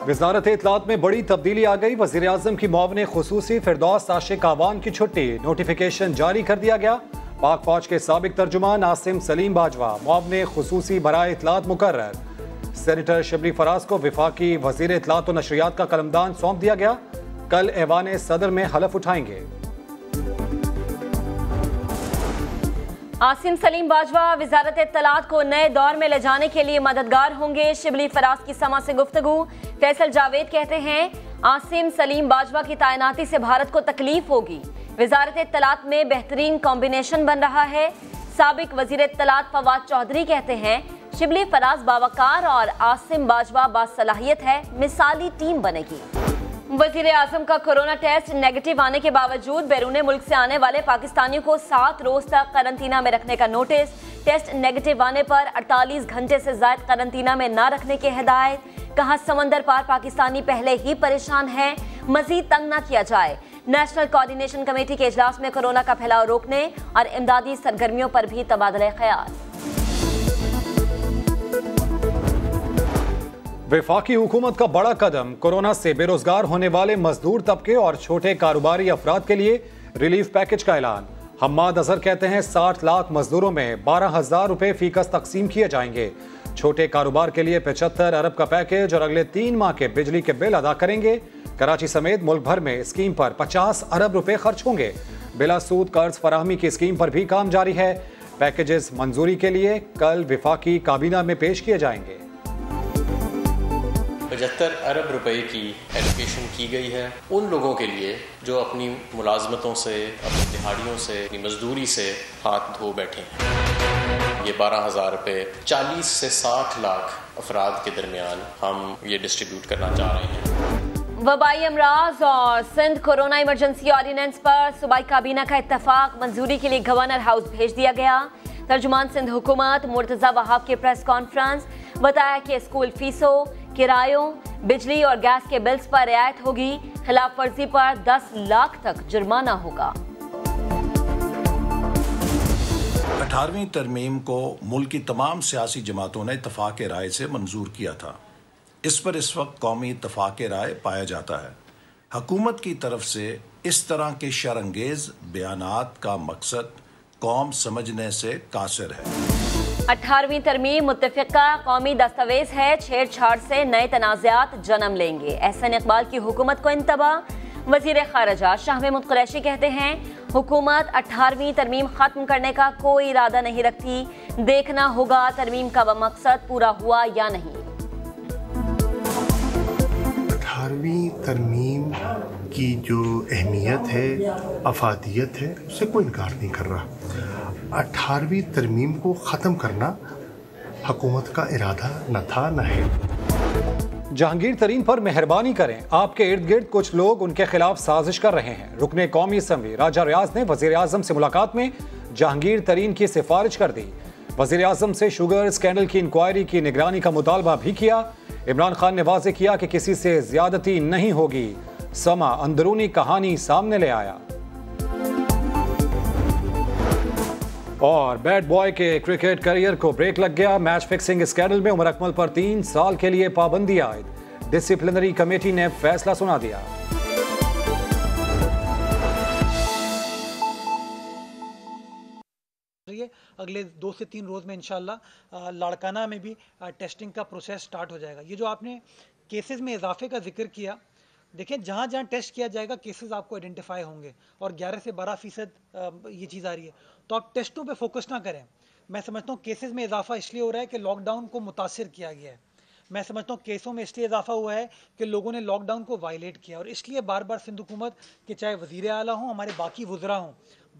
वजारत इत्तलात में बड़ी तब्दीली आ गई। वज़ीर आज़म की मुआविन खुसूसी फिरदौस आशिक आवान की छुट्टी, नोटिफिकेशन जारी कर दिया गया। पाक फौज के साबिक तर्जुमान आसिम सलीम बाजवा मुआविन खुसूसी बराए इत्तलात मुकर्रर। सेनेटर शिबली फराज को वफाकी वज़ीर इत्तलात व नशरियात का कलमदान सौंप दिया गया। कल ऐवान सदर में हलफ उठाएंगे। आसिम सलीम बाजवा वजारत इत्तलात को नए दौर में ले जाने के लिए मददगार होंगे। शिबली फराज की समा से गुफ्तगू। फैसल जावेद कहते हैं आसिम सलीम बाजवा की तैनाती से भारत को तकलीफ होगी। वजारत इत्तलात में बेहतरीन कॉम्बिनेशन बन रहा है। साबिक वजीर इत्तलात फवाद चौधरी कहते हैं शिबली फराज बावकार और आसिम बाजवा बासलाहियत है, मिसाली टीम बनेगी। वजीर आजम का कोरोना टेस्ट नेगेटिव आने के बावजूद बैरून मुल्क से आने वाले पाकिस्तानियों को 7 रोज तक करंतना में रखने का नोटिस। टेस्ट नेगेटिव आने पर 48 घंटे से ज्यादा करंतना में न रखने की हिदायत। कहा समंदर पार पाकिस्तानी पहले ही परेशान हैं, मजीद तंग न किया जाए। नेशनल कोऑर्डिनेशन कमेटी के इजलास में कोरोना का फैलाव रोकने और इमदादी सरगर्मियों पर भी तबादला ख्याल। वफाकी हुकूमत का बड़ा कदम, कोरोना से बेरोजगार होने वाले मजदूर तबके और छोटे कारोबारी अफराद के लिए रिलीफ पैकेज का ऐलान। हम्माद अजहर कहते हैं 60 लाख मजदूरों में 12,000 रुपए फीकस तकसीम किए जाएंगे। छोटे कारोबार के लिए 75 अरब का पैकेज और अगले 3 माह के बिजली के बिल अदा करेंगे। कराची समेत मुल्क भर में स्कीम पर 50 अरब रुपए खर्च होंगे। बिला सूद कर्ज फराहमी की स्कीम पर भी काम जारी है। पैकेजेस मंजूरी के लिए कल वफाकी काबीना में पेश किए जाएंगे। 75 अरब रुपए की एलोकेशन की गई है उन लोगों के लिए जो अपनी मुलाजमतों से, अपनी दिहाड़ियों से, अपनी मजदूरी से हाथ धो बैठे हैं। ये 12,000 रुपये 40 से 60 लाख अफराद के दरमियान हम ये डिस्ट्रीब्यूट करना चाह रहे हैं। वबाई अमराज और सिंध कोरोना इमरजेंसी ऑर्डिनेंस पर सूबाई काबीना का इत्तफाक, मंजूरी के लिए गवर्नर हाउस भेज दिया गया। तर्जुमान सिंध हुकूमत मुर्तजा वहाब के प्रेस कॉन्फ्रेंस, बताया कि स्कूल फीसों, किरायों, बिजली और गैस के बिल्स पर रियायत होगी। खिलाफ वर्जी पर 10 लाख तक जुर्माना होगा। 18वीं तरमीम को मुल्क की तमाम सियासी जमातों ने इत्तफाक राय से मंजूर किया था। इस पर इस वक्त कौमी इत्तफाक राय पाया जाता है। हुकूमत की तरफ से इस तरह के शरअंगेज बयानात का मकसद कौम समझने से कासिर है। 18वीं तरमीम मुत्तफ़िका कौमी दस्तावेज है, छेड़छाड़ से नए तनाज़ात जन्म लेंगे। एहसन इकबाल की हुकूमत को इंतबाह। वज़ीर ख़ारिजा शाह महमूद कुरैशी कहते हैं हुकूमत 18वीं तरमीम ख़त्म करने का कोई इरादा नहीं रखती, देखना होगा तरमीम का मकसद पूरा हुआ या नहीं। 18वीं तरमीम की जो अहमियत है, अफादियत है, उससे कोई इनकार नहीं कर रहा। 18वीं तरमीम को ख़त्म करना हुकूमत का इरादा न था न है। जहांगीर तरीन पर मेहरबानी करें, आपके इर्द गिर्द कुछ लोग उनके खिलाफ साजिश कर रहे हैं। रुकने कौमी असम्बली राजा रियाज ने वज़ीर आज़म से मुलाकात में जहांगीर तरीन की सिफारिश कर दी। वज़ीर आज़म से शुगर स्कैंडल की इंक्वायरी की निगरानी का मुतालबा भी किया। इमरान खान ने वाज़ेह किया कि किसी से ज्यादती नहीं होगी। समा अंदरूनी कहानी सामने ले आया। और बैड बॉय के क्रिकेट करियर को ब्रेक लग गया। मैच फिक्सिंग स्कैंडल में उमर अकमल पर 3 साल के लिए पाबंदी आयद। डिसिप्लिनरी कमेटी ने फैसला सुना दिया। अगले 2 से 3 रोज में इंशाल्लाह लाड़काना में भी टेस्टिंग का प्रोसेस स्टार्ट हो जाएगा। ये जो आपने केसेस में इजाफे का जिक्र किया, देखिए जहाँ जहाँ टेस्ट किया जाएगा केसेस आपको आइडेंटिफाई होंगे और 11 से 12% ये चीज़ आ रही है, तो आप टेस्टों पे फोकस ना करें। मैं समझता हूँ केसेस में इजाफा इसलिए हो रहा है कि लॉकडाउन को मुतासिर किया गया है। मैं समझता हूँ केसों में इसलिए इजाफा हुआ है कि लोगों ने लॉकडाउन को वायलेट किया, और इसलिए बार बार सिंध हुकूमत के चाहे वज़ीर आला हों, हमारे बाकी वज़रा हों,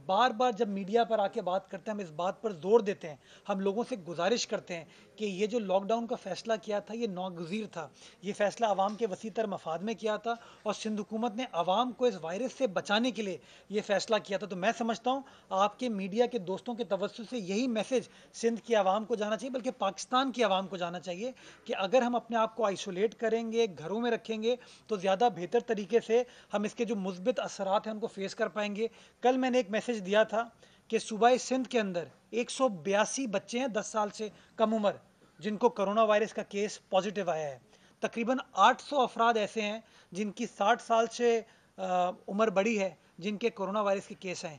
बार बार जब मीडिया पर आके बात करते हैं हम इस बात पर जोर देते हैं, हम लोगों से गुजारिश करते हैं कि ये जो लॉकडाउन का फैसला किया था ये नागुज़ीर था। ये फैसला आवाम के वसीतर मफाद में किया था और सिंध हुकूमत ने आवाम को इस वायरस से बचाने के लिए ये फैसला किया था। तो मैं समझता हूँ आपके मीडिया के दोस्तों के तवज्जुह से यही मैसेज सिंध की आवाम को जाना चाहिए, बल्कि पाकिस्तान की आवाम को जाना चाहिए कि अगर हम अपने आप को आइसोलेट करेंगे, घरों में रखेंगे, तो ज़्यादा बेहतर तरीके से हम इसके जो मुस्बित असरात हैं उनको फेस कर पाएंगे। कल मैंने एक मैसेज दिया था कि सूबा सिंध के अंदर 182 बच्चे हैं 10 साल से कम उम्र जिनको कोरोना वायरस का केस पॉजिटिव आया है। تقریباً 800 افراد ایسے ہیں جن کی 60 سال سے عمر بڑی ہے جن کے کرونا وائرس کے کیس ہیں.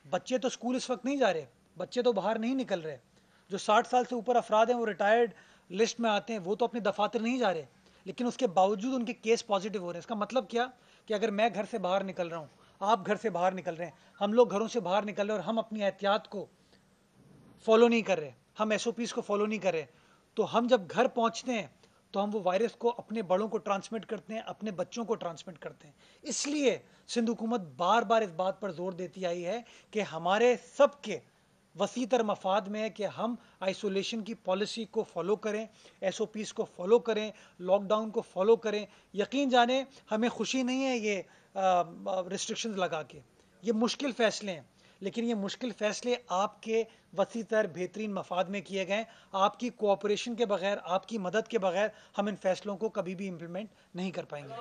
بچے تو اسکول اس وقت نہیں جا رہے, بچے تو باہر نہیں نکل رہے. جو 60 سال سے اوپر افراد ہیں وہ ریٹائرڈ لسٹ میں آتے ہیں, وہ تو اپنے دفاتر نہیں جا رہے, لیکن اس کے باوجود ان کے کیس پازیٹیو ہو رہے ہیں. اس کا مطلب کیا کہ اگر میں گھر سے باہر نکل رہا ہوں, آپ گھر سے باہر نکل رہے ہیں, ہم لوگ گھروں سے باہر نکل رہے ہیں اور ہم اپنی احتیاط کو فالو نہیں کر رہے, ہم ایس او پیز کو فالو نہیں کر رہے, تو ہم جب گھر پہنچتے ہیں تو ہم وہ وائرس کو اپنے بڑوں کو ٹرانسمٹ کرتے ہیں, اپنے بچوں کو ٹرانسمٹ کرتے ہیں. اس لیے سندھ حکومت بار بار اس بات پر زور دیتی آئی ہے کہ ہمارے سب کے وسیع تر مفاد میں ہے کہ ہم آئسولیشن کی پالیسی کو فالو کریں, ایس او پیز کو فالو کریں, لاک ڈاؤن کو فالو کریں. یقین جانیں ہمیں خوشی نہیں ہے یہ ریسٹرکشنز لگا کے, یہ مشکل فیصلے ہیں, لیکن یہ مشکل فیصلے آپ کے وسیع تر بہترین مفاد میں کیے گئے. آپ کی کوآپریشن کے بغیر, آپ کی مدد کے بغیر ہم ان فیصلوں کو کبھی بھی امپلیمنٹ نہیں کر پائیں گے.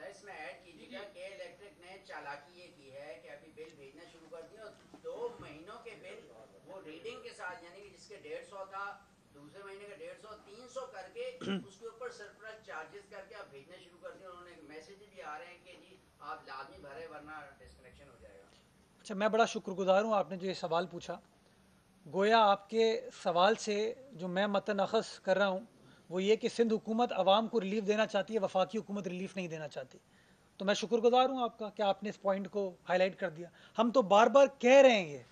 اس میں ایڈ کیجیے گا کہ الیکٹرک نے چالاکی یہ کی ہے کہ ابھی بل بھیجنا شروع کر دیا, اور 2 مہینوں کے بل وہ ریڈنگ کے ساتھ, یعنی کہ جس کے 150 تھا دوسرے مہینے کا 150 300 کر کے اس کے اوپر سرپلس چارجز کر کے آپ بھیجنا شروع کر دیا. انہوں نے میسج بھی آ رہے ہیں کہ جی آپ لازمی بھرے ورنہ ڈسکنیکشن ہو جائے گا. اچھا, میں بڑا شکر گزار ہوں آپ نے جو یہ سوال پوچھا. گویا آپ کے سوال سے جو میں متن اخذ کر رہا ہوں وہ یہ کہ سندھ حکومت عوام کو ریلیف دینا چاہتی ہے, وفاقی حکومت ریلیف نہیں دینا چاہتی. تو میں شکر گزار ہوں آپ کا کہ آپ نے اس پوائنٹ کو ہائی لائٹ کر دیا. ہم تو بار بار کہہ رہے ہیں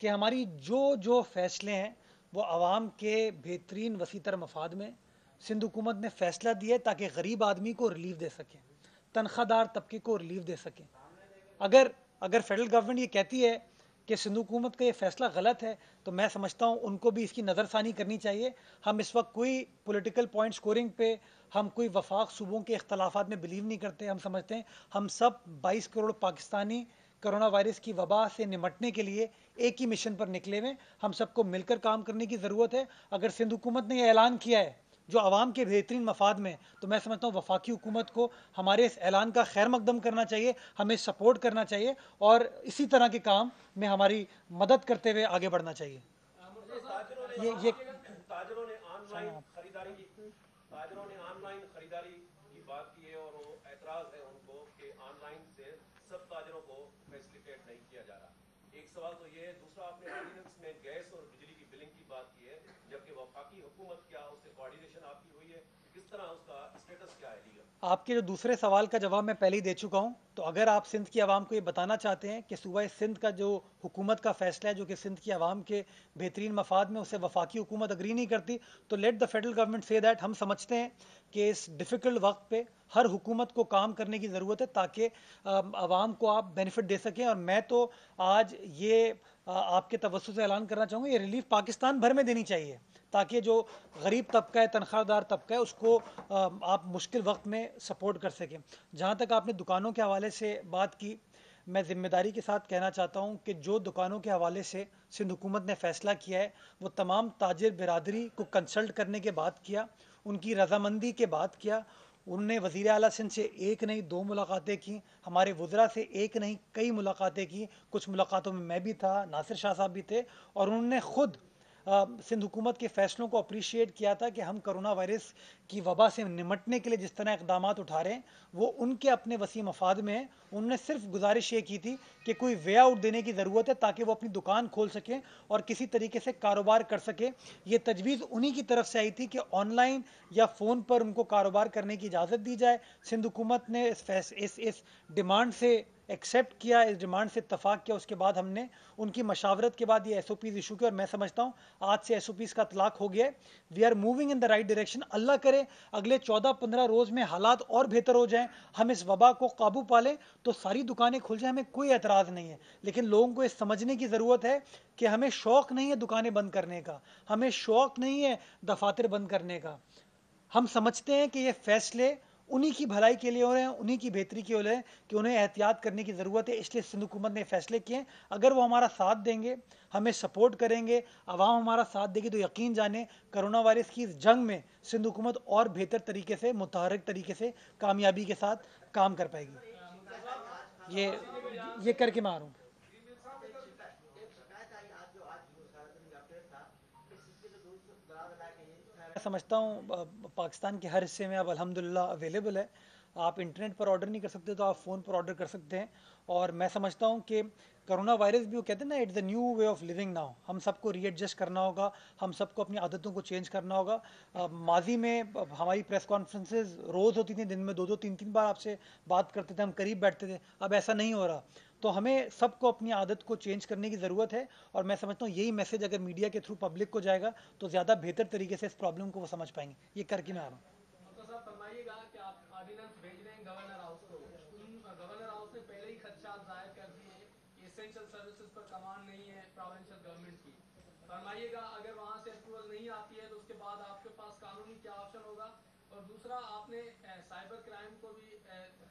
کہ ہماری جو فیصلے ہیں وہ عوام کے بہترین وسیع تر مفاد میں. سندھ حکومت نے فیصلہ دیا ہے تاکہ غریب آدمی کو ریلیف دے سکیں, تنخواہ دار طبقے کو ریلیف دے سکیں. اگر فیڈرل گورنمنٹ یہ کہتی ہے کہ سندھ حکومت کا یہ فیصلہ غلط ہے تو میں سمجھتا ہوں ان کو بھی اس کی نظر ثانی کرنی چاہیے. ہم اس وقت کوئی پولیٹیکل پوائنٹ سکورنگ پہ, ہم کوئی وفاق صوبوں کے اختلافات میں بلیو نہیں کرتے. ہم سمجھتے ہیں ہم سب 22 کروڑ پاکستانی کرونا وائرس کی وبا سے نمٹنے کے لیے ایک ہی مشن پر نکلے ہوئے, ہم سب کو مل کر کام کرنے کی ضرورت ہے. اگر سندھ حکومت نے یہ اعلان کیا ہے جو عوام کے بہترین مفاد میں, تو میں سمجھتا ہوں وفاقی حکومت کو ہمارے اس اعلان کا خیر مقدم کرنا چاہیے, ہمیں سپورٹ کرنا چاہیے اور اسی طرح کے کام میں ہماری مدد کرتے ہوئے آگے بڑھنا چاہیے. یہ تاجروں نے آن لائن خریداری کی بات کی ہے اور وہ اعتراض ہے ان کو کہ آن لائن سے سب تاجروں کو فیسیلیٹیٹ نہیں کیا جا رہا. ایک سوال تو یہ ہے. دوسرا, آپ نے آرڈیننس میں گیس اور بجلی کی بلنگ کی بات کی ہے, جبکہ وفاقی حکومت کیا اس سے کوآرڈینیشن آپ کی ہوئی ہے, کس طرح اس کا اسٹیٹس کیا ہے لیگل؟ آپ کے جو دوسرے سوال کا جواب میں پہلے ہی دے چکا ہوں. تو اگر آپ سندھ کی عوام کو یہ بتانا چاہتے ہیں کہ صوبہ سندھ کا جو حکومت کا فیصلہ ہے جو کہ سندھ کی عوام کے بہترین مفاد میں, اسے وفاقی حکومت اگری نہیں کرتی, تو لیٹ دا فیڈرل گورنمنٹ سے دیٹ. ہم سمجھتے ہیں کہ اس ڈیفیکلٹ وقت پہ ہر حکومت کو کام کرنے کی ضرورت ہے تاکہ عوام کو آپ بینیفٹ دے سکیں. اور میں تو آج یہ آپ کے توسط سے اعلان کرنا چاہوں گا, یہ ریلیف پاکستان بھر میں دینی چاہیے تاکہ جو غریب طبقہ ہے, تنخواہ دار طبقہ ہے, اس کو آپ مشکل وقت میں سپورٹ کر سکیں. جہاں تک آپ نے دکانوں کے حوالے سے بات کی, میں ذمہ داری کے ساتھ کہنا چاہتا ہوں کہ جو دکانوں کے حوالے سے سندھ حکومت نے فیصلہ کیا ہے وہ تمام تاجر برادری کو کنسلٹ کرنے کے بعد کیا, ان کی رضامندی کے بعد کیا. انہوں نے وزیر اعلیٰ سندھ سے 1 نہیں 2 ملاقاتیں کی, ہمارے وزراء سے 1 نہیں کئی ملاقاتیں کی. کچھ ملاقاتوں میں بھی تھا, ناصر شاہ صاحب بھی تھے, اور انہوں نے خود سندھ حکومت کے فیصلوں کو اپریشیٹ کیا تھا کہ ہم کرونا وائرس کی وبا سے نمٹنے کے لیے جس طرح اقدامات اٹھا رہے ہیں وہ ان کے اپنے وسیع مفاد میں ہیں. انہوں نے صرف گزارش یہ کی تھی کہ کوئی وے آؤٹ دینے کی ضرورت ہے تاکہ وہ اپنی دکان کھول سکیں اور کسی طریقے سے کاروبار کر سکیں. یہ تجویز انہی کی طرف سے آئی تھی کہ آن لائن یا فون پر ان کو کاروبار کرنے کی اجازت دی جائے. سندھ حکومت نے اس ڈیمانڈ سے ایکسیپٹ کیا, اس ڈیمانڈ سے اتفاق کیا. اس کے بعد ہم نے ان کی مشاورت کے بعد یہ ایس او پیز ایشو کیا, اور میں سمجھتا ہوں آج سے ایس او پیز کا اطلاق ہو گیا ہے. We are moving in the right direction. اللہ کرے اگلے 14-15 روز میں حالات اور بہتر ہو جائیں, ہم اس وبا کو قابو پالیں تو ساری دکانیں کھل جائیں, ہمیں کوئی اعتراض نہیں ہے. لیکن لوگوں کو یہ سمجھنے کی ضرورت ہے کہ ہمیں شوق نہیں ہے دکانیں بند کرنے کا, ہمیں شوق نہیں ہے دفاتر بند کرنے کا. ہم سمجھتے ہیں کہ یہ فیصلے उन्हीं की भलाई के लिए हो रहे हैं, उन्हीं की बेहतरी के लिए कि उन्हें एहतियात करने की ज़रूरत है। इसलिए सिंध हुकूमत ने फैसले किए हैं। अगर वो हमारा साथ देंगे, हमें सपोर्ट करेंगे, आवाम हमारा साथ देगी, तो यकीन जाने कोरोना वायरस की इस जंग में सिंध हुकूमत और बेहतर तरीके से, मुतहर्रिक तरीके से, कामयाबी के साथ काम कर पाएगी। ये करके मैं आ रहा हूँ। मैं समझता हूँ पाकिस्तान के हर हिस्से में अब अल्हम्दुलिल्लाह अवेलेबल है। आप इंटरनेट पर ऑर्डर नहीं कर सकते तो आप फ़ोन पर ऑर्डर कर सकते हैं। और मैं समझता हूँ कि कोरोना वायरस भी वो कहते हैं ना, it's the new way of living now. हम सबको रीएडजस्ट करना होगा, हम सबको अपनी आदतों को चेंज करना होगा। माजी में हमारी प्रेस कॉन्फ्रेंसेज रोज़ होती थी, दिन में 2-2 3-3 बार आपसे बात करते थे, हम करीब बैठते थे। अब ऐसा नहीं हो रहा। तो हमें सबको अपनी आदत को चेंज करने की ज़रूरत है। और मैं समझता हूँ यही मैसेज अगर मीडिया के थ्रू पब्लिक को जाएगा तो ज़्यादा बेहतर तरीके से इस प्रॉब्लम को वो समझ पाएंगे। ये करके मैं आ रहा हूँ। फरमाइएगा कि आप ऑर्डिनेंस भेज रहे हैं गवर्नर हाउस को, गवर्नर हाउस ने पहले ही खदशात जाहिर कर दिए कि एसेंशियल सर्विसेज पर कमांड नहीं है प्रोविंशियल गवर्नमेंट की। फरमाइएगा अगर वहाँ से अप्रूवल नहीं आती है तो उसके बाद आपके पास कानूनी क्या ऑप्शन होगा। और दूसरा, आपने साइबर क्राइम को भी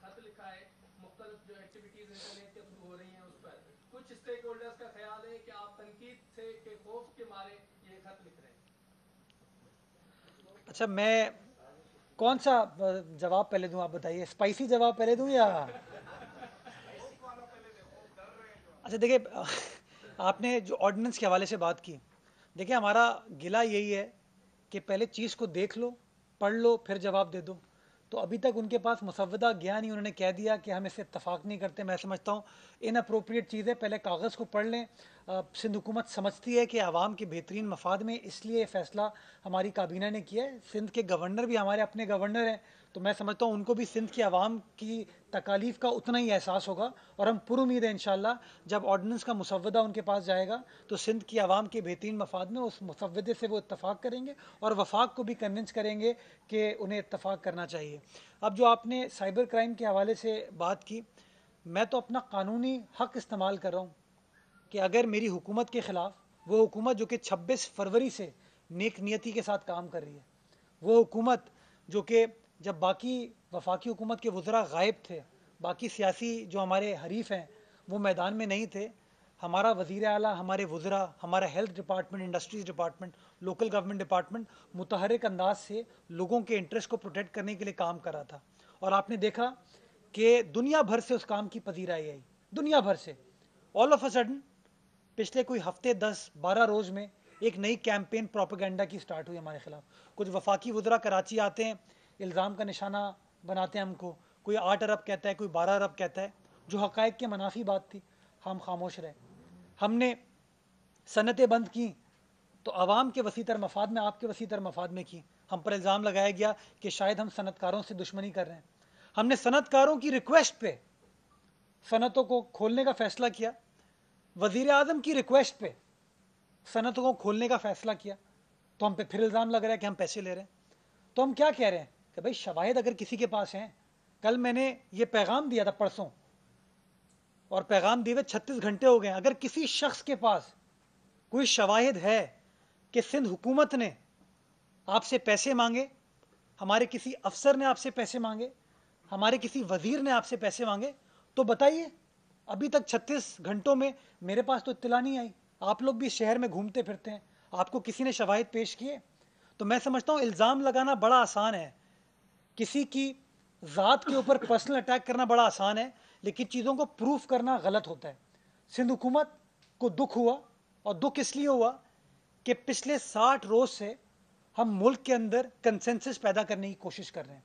खत लिखा है, मुख्तलिफ जो एक्टिविटीज़ इंटरनेट के थ्रू हो रही हैं उस पर कुछ स्टेक होल्डर्स का ख्याल है कि आप तनकीद से के खौफ के मारे ये खत लिख रहे हैं। अच्छा, मैं कौन सा जवाब पहले दूं, आप बताइए। स्पाइसी जवाब पहले दूं या अच्छा देखिए, आपने जो ऑर्डिनेंस के हवाले से बात की, देखिए हमारा गिला यही है कि पहले चीज़ को देख लो, पढ़ लो, फिर जवाब दे दो। तो अभी तक उनके पास मुसव्वदा ज्ञान ही, उन्होंने कह दिया कि हम इससे इत्तफाक नहीं करते। मैं समझता हूँ इन अप्रोप्रिएट चीज़ें पहले कागज़ को पढ़ लें। सिंध हुकूमत समझती है कि आवाम के बेहतरीन मफाद में, इसलिए ये फ़ैसला हमारी काबीना ने किया है। सिंध के गवर्नर भी हमारे अपने गवर्नर हैं, तो मैं समझता हूँ उनको भी सिंध की आवाम की तकालीफ का उतना ही एहसास होगा। और हम पुरुमीद हैं इंशाअल्लाह जब ऑर्डिनेंस का मुसव्वदा उनके पास जाएगा तो सिंध की आवाम के बेहतरीन मफाद में उस मुसव्वदे से वो इत्तफाक करेंगे और वफाक को भी कन्विंस करेंगे कि उन्हें इत्तफाक करना चाहिए। अब जो आपने साइबर क्राइम के हवाले से बात की, मैं तो अपना कानूनी हक़ इस्तेमाल कर रहा हूँ कि अगर मेरी हुकूमत के ख़िलाफ़, वो हुकूमत जो कि 26 फरवरी से नेक नियति के साथ काम कर रही है, वो हुकूमत जो कि जब बाकी वफाकी हुकूमत के वज़रा गायब थे, बाकी सियासी जो हमारे हरीफ हैं वो मैदान में नहीं थे, हमारा वज़ीर आला, हमारे वज़रा, हमारा health department, industries department, local government department मुतहर्रिक अंदाज से लोगों के इंटरेस्ट को प्रोटेक्ट करने के लिए काम कर रहा था। और आपने देखा कि दुनिया भर से उस काम की पजीराई आई, दुनिया भर से। ऑल ऑफ अ सडन पिछले कोई हफ्ते 10-12 रोज़ में एक नई कैंपेन प्रोपेगेंडा की स्टार्ट हुई हमारे ख़िलाफ़। कुछ वफाकी वज़रा कराची आते हैं, इल्ज़ाम का निशाना बनाते हैं हमको, कोई 8 अरब कहता है, कोई 12 अरब कहता है, जो हक़ाइक़ के मुनाफी बात थी। हम खामोश रहे। हमने सनतें बंद की तो आवाम के वसीतर मफाद में, आपके वसीतर मफाद में की। हम पर इल्ज़ाम लगाया गया कि शायद हम सनतकारों से दुश्मनी कर रहे हैं। हमने सनतकारों की रिक्वेस्ट पे सनतों को खोलने का फ़ैसला किया, वज़ीर आज़म की रिक्वेस्ट पे सनतों को खोलने का फ़ैसला किया, तो हम पे फिर इल्ज़ाम लग रहा है कि हम पैसे ले रहे हैं। तो हम क्या कह रहे हैं कि भाई शवाहिद अगर किसी के पास हैं, कल मैंने ये पैगाम दिया था परसों, और पैगाम दिए हुए 36 घंटे हो गए। अगर किसी शख्स के पास कोई शवाहिद है कि सिंध हुकूमत ने आपसे पैसे मांगे, हमारे किसी अफसर ने आपसे पैसे मांगे, हमारे किसी वज़ीर ने आपसे पैसे मांगे, तो बताइए। अभी तक 36 घंटों में मेरे पास तो इत्तला नहीं आई। आप लोग भी शहर में घूमते फिरते हैं, आपको किसी ने शवाहिद पेश किए? तो मैं समझता हूँ इल्ज़ाम लगाना बड़ा आसान है, किसी की ज़ात के ऊपर पर्सनल अटैक करना बड़ा आसान है, लेकिन चीज़ों को प्रूफ करना गलत होता है। सिंध हुकूमत को दुख हुआ, और दुख इसलिए हुआ कि पिछले 60 रोज़ से हम मुल्क के अंदर कंसेंसस पैदा करने की कोशिश कर रहे हैं,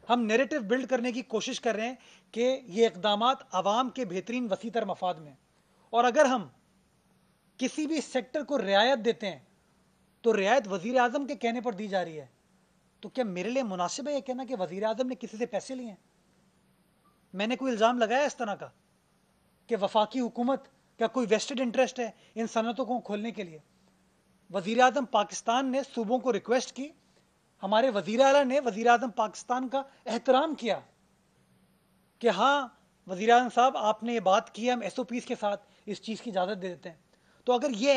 हम नैरेटिव बिल्ड करने की कोशिश कर रहे हैं कि ये इक़दामात आवाम के बेहतरीन वसीतर मफाद में। और अगर हम किसी भी सेक्टर को रियायत देते हैं तो रियायत वज़ीर आज़म के कहने पर दी जा रही है। तो क्या मेरे लिए मुनासिब है ये कहना कि वज़ीर आज़म ने किसी से पैसे लिए हैं? मैंने कोई इल्ज़ाम लगाया इस तरह का कि वफाकी हुकूमत का कोई वेस्टेड इंटरेस्ट है इन सनतों को खोलने के लिए? वज़ीर आज़म पाकिस्तान ने सूबों को रिक्वेस्ट की, हमारे वज़ीर आला ने वज़ीर आज़म पाकिस्तान का एहतराम किया कि हाँ वज़ीर आज़म साहब आपने ये बात की, हम SOPs के साथ इस चीज़ की इजाज़त दे देते हैं। तो अगर ये